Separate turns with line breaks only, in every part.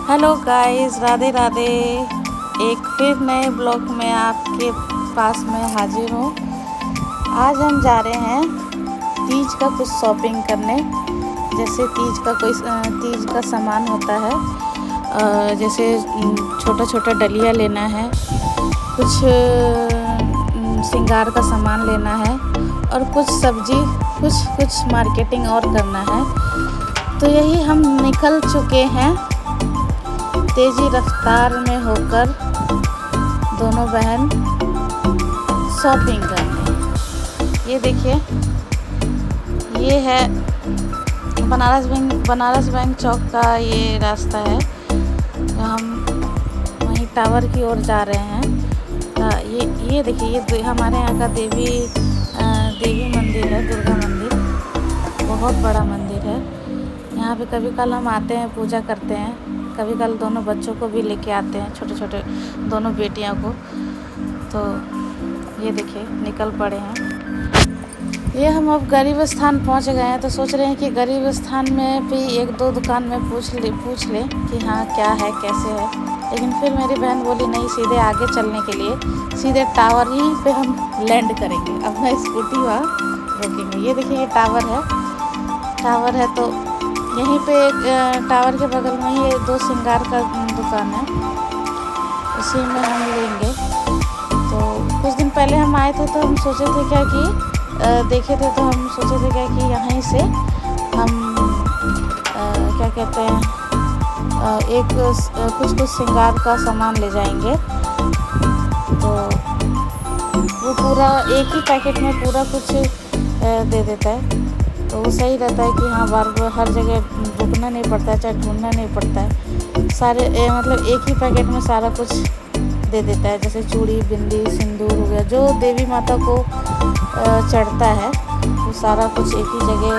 Hello guys, Radhe Radhe. एक फिर नए ब्लॉग में आपके पास में हाजिर हूँ। आज हम जा रहे हैं तीज का कुछ शॉपिंग करने। जैसे तीज का सामान होता है, जैसे छोटा छोटा डलिया लेना है, कुछ श्रृंगार का सामान लेना है और कुछ सब्जी, कुछ मार्केटिंग और करना है। तो यही हम निकल चुके हैं तेज़ी रफ्तार में होकर, दोनों बहन शॉपिंग करने। ये देखिए, ये है बनारस बैंक चौक का ये रास्ता है। हम वहीं टावर की ओर जा रहे हैं। ये देखिए, ये हमारे यहाँ का देवी मंदिर है, दुर्गा मंदिर। बहुत बड़ा मंदिर है। यहाँ पे कभी कल हम आते हैं, पूजा करते हैं। कभी कल दोनों बच्चों को भी लेके आते हैं, छोटे छोटे दोनों बेटियों को। तो ये देखिए, निकल पड़े हैं। ये हम अब गरीब स्थान पहुँच गए हैं। तो सोच रहे हैं कि गरीब स्थान में भी एक दो दुकान में पूछ लें कि हाँ क्या है, कैसे है। लेकिन फिर मेरी बहन बोली नहीं, सीधे आगे चलने के लिए सीधे टावर ही पे हम लैंड करेंगे। अपना स्कूटी वहाँ रोकेंगे। ये देखिए, ये टावर है। तो यहीं पे एक टावर के बगल में ही दो श्रृंगार का दुकान है, उसी में हम लेंगे। तो कुछ दिन पहले हम आए थे, तो हम सोचे थे क्या कि देखे थे, तो हम सोचे थे क्या कि यहीं से हम क्या कहते हैं, कुछ श्रृंगार का सामान ले जाएंगे। तो वो पूरा एक ही पैकेट में पूरा कुछ दे देता है। तो वो सही रहता है कि हाँ, बार बार हर जगह रुकना नहीं पड़ता है, चाहे ढूंढना नहीं पड़ता है। सारे मतलब एक ही पैकेट में सारा कुछ दे देता है। जैसे चूड़ी, बिंदी, सिंदूर हो गया, जो देवी माता को चढ़ता है, वो सारा कुछ एक ही जगह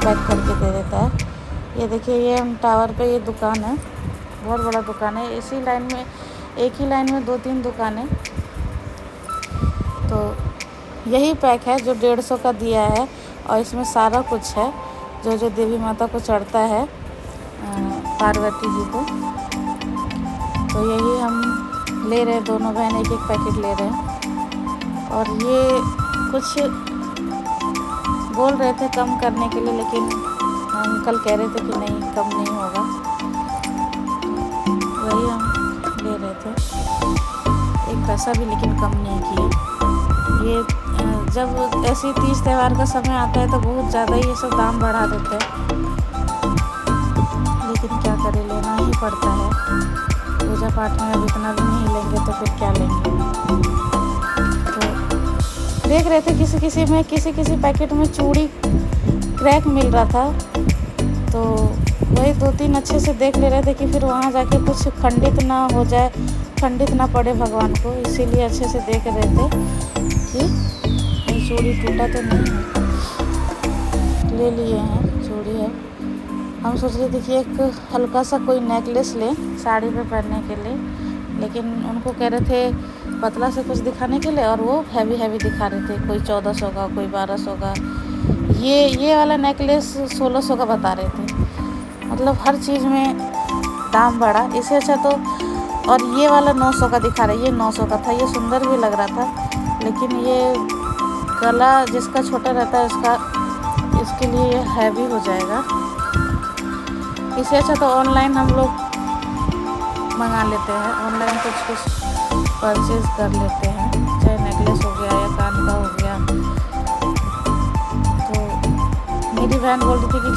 पैक करके दे देता है। ये देखिए, ये हम टावर पे ये दुकान है, बहुत बड़ा दुकान है। इसी लाइन में, एक ही लाइन में 2-3 दुकानें। तो यही पैक है जो 150 का दिया है, और इसमें सारा कुछ है जो देवी माता को चढ़ता है, पार्वती जी को। तो यही हम ले रहे हैं, दोनों बहन एक पैकेट ले रहे हैं। और ये कुछ बोल रहे थे कम करने के लिए, लेकिन अंकल कह रहे थे कि नहीं, कम नहीं होगा। वही हम ले रहे थे, एक पैसा भी लेकिन कम नहीं किए। ये जब ऐसी तीज त्यौहार का समय आता है तो बहुत ज़्यादा ही ये सब दाम बढ़ा देते हैं, लेकिन क्या करें, लेना ही पड़ता है। पूजा पाठ में अब इतना भी नहीं लेंगे तो फिर क्या लेंगे। तो देख रहे थे किसी पैकेट में चूड़ी क्रैक मिल रहा था। तो वही 2-3 अच्छे से देख ले रहे थे कि फिर वहाँ जाके कुछ खंडित ना पड़े भगवान को। इसीलिए अच्छे से देख रहे थे कि चूड़ी टूटा तो नहीं है। ले लिए हैं, चूड़ी है। हम सोच रहे थे कि एक हल्का सा कोई नेकलेस लें साड़ी पे पहनने के लिए, लेकिन उनको कह रहे थे पतला से कुछ दिखाने के लिए, और वो हैवी दिखा रहे थे। कोई 1400 का, कोई 1200 का। ये वाला नेकलेस 1600 का बता रहे थे। मतलब हर चीज़ में दाम बढ़ा। इससे अच्छा तो, और ये वाला 900 का दिखा रहा है, ये 900 का था। ये सुंदर भी लग रहा था, लेकिन ये गला जिसका छोटा रहता है इसके लिए ये हैवी हो जाएगा। इससे अच्छा तो ऑनलाइन हम लोग मंगा लेते हैं, ऑनलाइन कुछ परचेज कर लेते हैं, चाहे नेकलेस हो गया या कान का हो गया। तो मेरी बहन बोल रही थी कि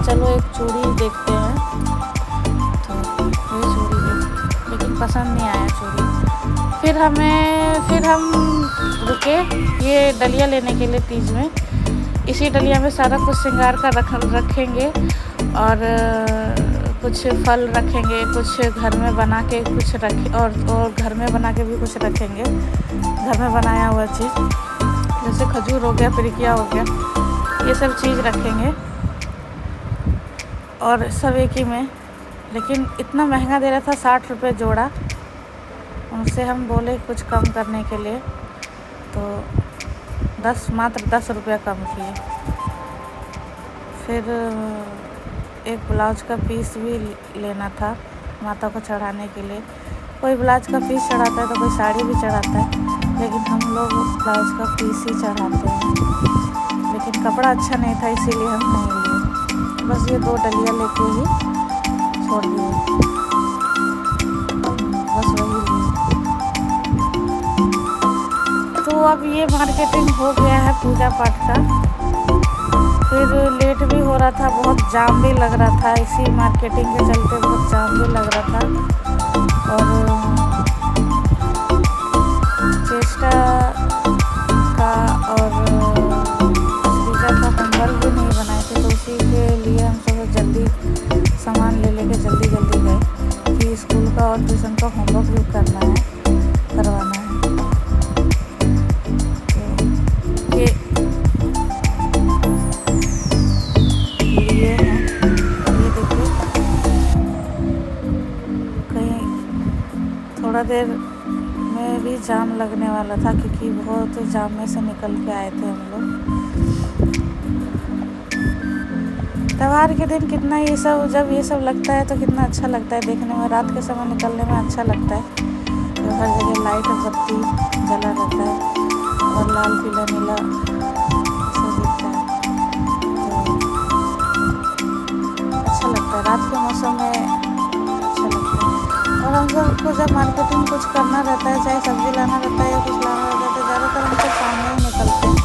चलो एक चूड़ी देखते हैं। तो वही चूड़ी देखी, लेकिन पसंद नहीं आया चूड़ी। फिर हम रुके ये डलिया लेने के लिए तीज में। इसी डलिया में सारा कुछ श्रृंगार का रखेंगे, और कुछ फल रखेंगे, कुछ घर में बना के कुछ रखें, और घर में बना के भी कुछ रखेंगे, घर में बनाया हुआ चीज़। जैसे खजूर हो गया, पिरिकिया हो गया, ये सब चीज़ रखेंगे। और सब एक ही में, लेकिन इतना महंगा दे रहा था, 60 रुपये जोड़ा। उनसे हम बोले कुछ कम करने के लिए, तो मात्र 10 रुपया कम किए। फिर एक ब्लाउज का पीस भी लेना था, माता को चढ़ाने के लिए। कोई ब्लाउज का पीस चढ़ाता है तो कोई साड़ी भी चढ़ाता है, लेकिन हम लोग ब्लाउज का पीस ही चढ़ाते हैं। लेकिन कपड़ा अच्छा नहीं था इसीलिए हम नहीं लिए, बस ये 2 डलिया लेके ही छोड़ दिए, बस वही लिए। तो अब ये मार्केटिंग हो गया है पूजा पाठ का। फिर लेट भी हो रहा था, बहुत जाम भी लग रहा था, इसी मार्केटिंग के चलते बहुत जाम भी लग रहा था। और चेष्टा का और श्रीजा का होमवर्क भी नहीं बनाए थे, तो उसी के लिए हम सब जल्दी सामान ले लेके जल्दी गए कि स्कूल का और ट्यूशन का होमवर्क भी करवाना है। तो ये लिए हैं, ये देखिए कहीं थोड़ा देर में भी जाम लगने वाला था, क्योंकि बहुत जाम में से निकल के आए थे हम लोग। त्यौहार के दिन कितना ये सब, जब ये सब लगता है तो कितना अच्छा लगता है देखने में, रात के समय निकलने में अच्छा लगता है। तो हर जगह लाइट और बत्ती जला रहता है और लाल पीला नीला ऐसा दिखता है, तो अच्छा लगता है रात के मौसम में, अच्छा लगता है। और हम सबको जब मार्केटिंग कुछ करना रहता है, चाहे सब्ज़ी लाना रहता है या कुछ लाना रहता है, तो ज़्यादातर हम सब सामने ही निकलते हैं,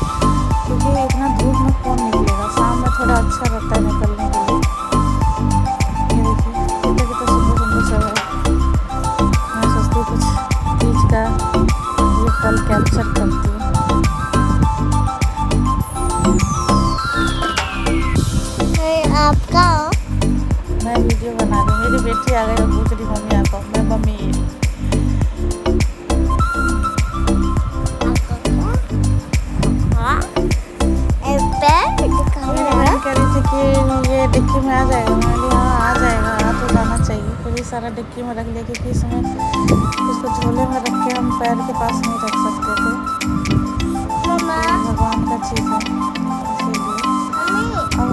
क्योंकि इतना धूप में कौन निकलेगा। शाम में थोड़ा अच्छा रहता है निकलने के लिए। ये देखिए कितना कितना सुंदर सुंदर सब है। मैं सोचती कुछ चीज़ का ये पल कैप्चर करती हूँ।
आपका
मैं वीडियो बना रही हूँ, मेरी बेटी आ गई और पूछ रही मम्मी आपको, मैं मम्मी ये कह रही थी कि ये डिक्की में आ जाएगा। मैंने बोली हाँ आ जाएगा, आ तो जाना चाहिए। फिर ये सारा डिक्की में रख लिया, क्योंकि इसमें इसको झोले में रख के हम पैर के पास नहीं रख सकते थे, भगवान का चीज़ है इसीलिए। अब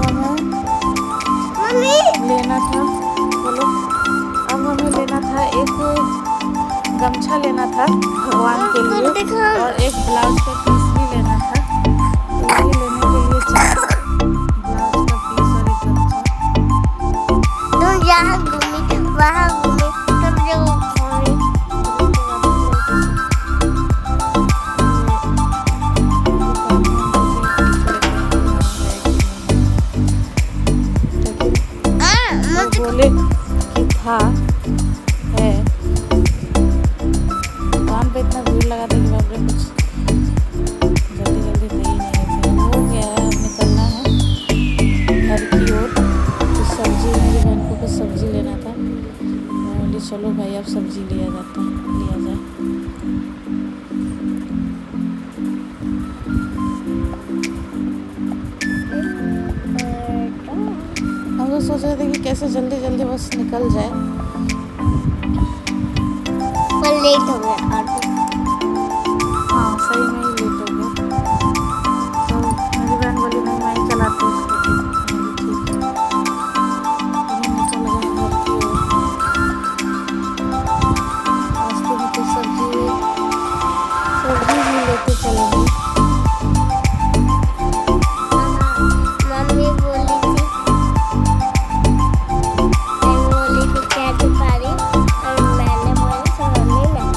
हमें लेना था, बोलो, अब हमें लेना था एक गमछा लेना था भगवान के लिए, और एक ब्लाउज का पीस भी लेना था। तो ये लेने के लिए चाहिए ब्लाउज का पीस और एक गमछा।
तुम जहाँ घूमी वहाँ घूमी, सब जगह घूमी।
बोले कि था है, दुकान पे इतना भीड़ लगा था कि बाप रे, कुछ जल्दी जल्दी दे ही नहीं थे। हो गया है, अब निकलना है घर की ओर। कुछ सब्जी, मेरी बहन को कुछ सब्जी लेना था, मैं बोली चलो भाई अब सब्जी लिया जाता है, लिया जाए। हम तो सोच रहे थे कि कैसे जल्दी जल्दी बस निकल जाए,
पर लेट हो गया ऑटो।
हाँ सही में ही लेट हो गया। तो मेरी बहन बोली नहीं मैं ही चलाती हूँ स्कूटी। ठीक है, तो हम निकल गए घर की ओर। रास्ते में कुछ सब्जी भी लेते चलेंगे।
मम्मी बोली थी क्या दुपारी, और मैंने बोला तो मम्मी मैं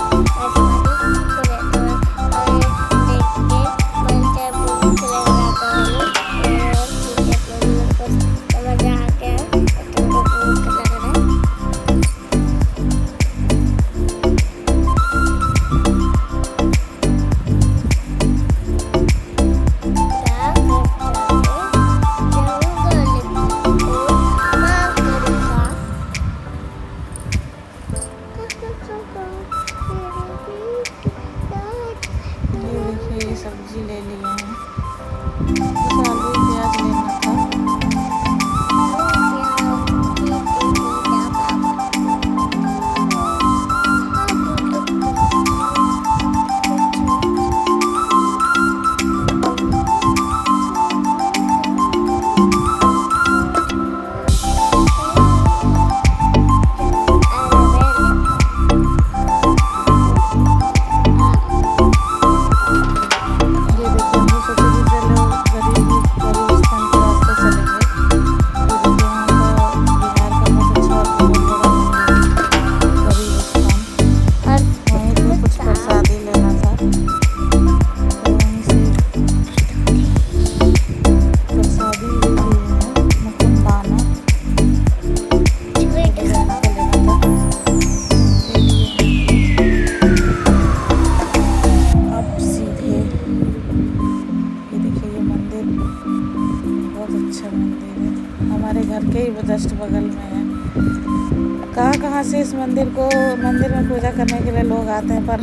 कहाँ से इस मंदिर में पूजा करने के लिए लोग आते हैं, पर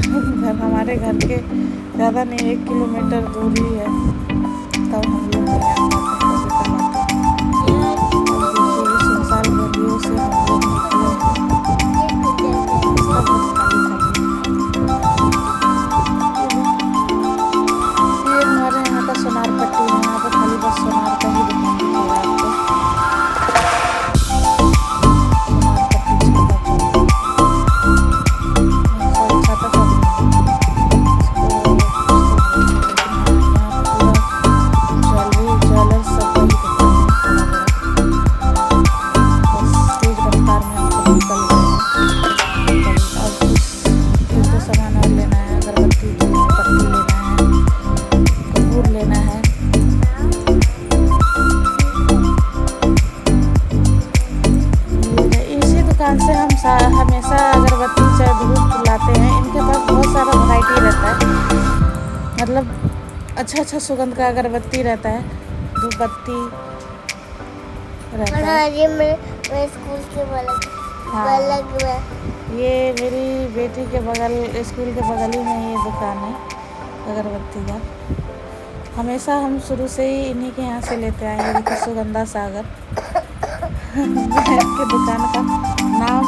हमारे घर के ज़्यादा नहीं 1 किलोमीटर दूरी है, तब हम लोग यहाँ आते हैं, कभी कभार। अब देखिए ये सुनसान गलियों से हम लोग निकले हैं, रास्ता बहुत खाली खाली है। ये हमारे यहाँ का सोनार पट्टी है, यहाँ पर खाली बस सोनार का ही दुकान दिखेगा आपको। से हम हमेशा अगरबत्ती चाहे धूप लाते हैं। इनके पास बहुत सारा वैरायटी रहता है, मतलब अच्छा सुगंध का अगरबत्ती रहता है, धूपबत्ती रहता है।
ये मेरे स्कूल के बगल में,
ये मेरी बेटी के बगल स्कूल के बगल ही में ये दुकान है अगरबत्ती का। हमेशा हम शुरू से ही इन्हीं के यहाँ से लेते आए हैं। देखिए सुगंधा सागर के दुकान का नाम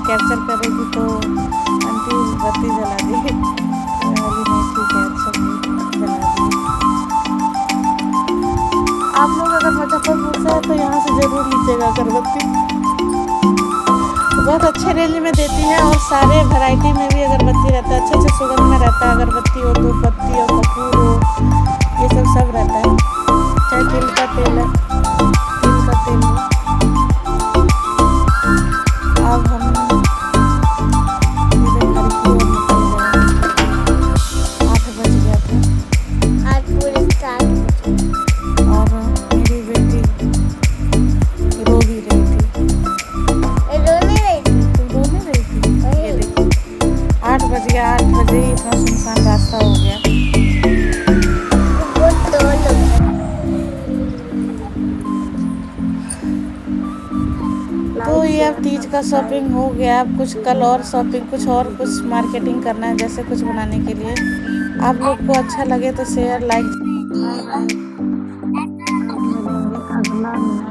कैप्चर करेगी तो आंटी बत्ती जला दी, नहीं ठीक है, अच्छा जला दी। आप लोग अगर मुजफ्फरपुर से हैं तो यहाँ से ज़रूर लीजिएगा अगरबत्ती, बहुत अच्छे रेंज में देती हैं और सारे वैरायटी में भी अगरबत्ती रहता है, अच्छे सुगंध में रहता है। अगरबत्ती हो, धूपबत्ती हो, कपूर हो, ये सब रहता है, चाहे तिल का तेल है, तिल का तेल हो। अब हम इधर घर की ओर निकल गए, 8 बज गया था,
8 पूरे 7
और मेरी बेटी रो भी रही थी। रोने रही थी। ये देखिए 8 बज गया, 8 बजे ही इतना सुनसान रास्ता हो गया। तो ये अब तीज का शॉपिंग हो गया। अब कुछ कल और शॉपिंग, कुछ मार्केटिंग करना है, जैसे कुछ बनाने के लिए। आप लोग को अच्छा लगे तो शेयर, लाइक। अगला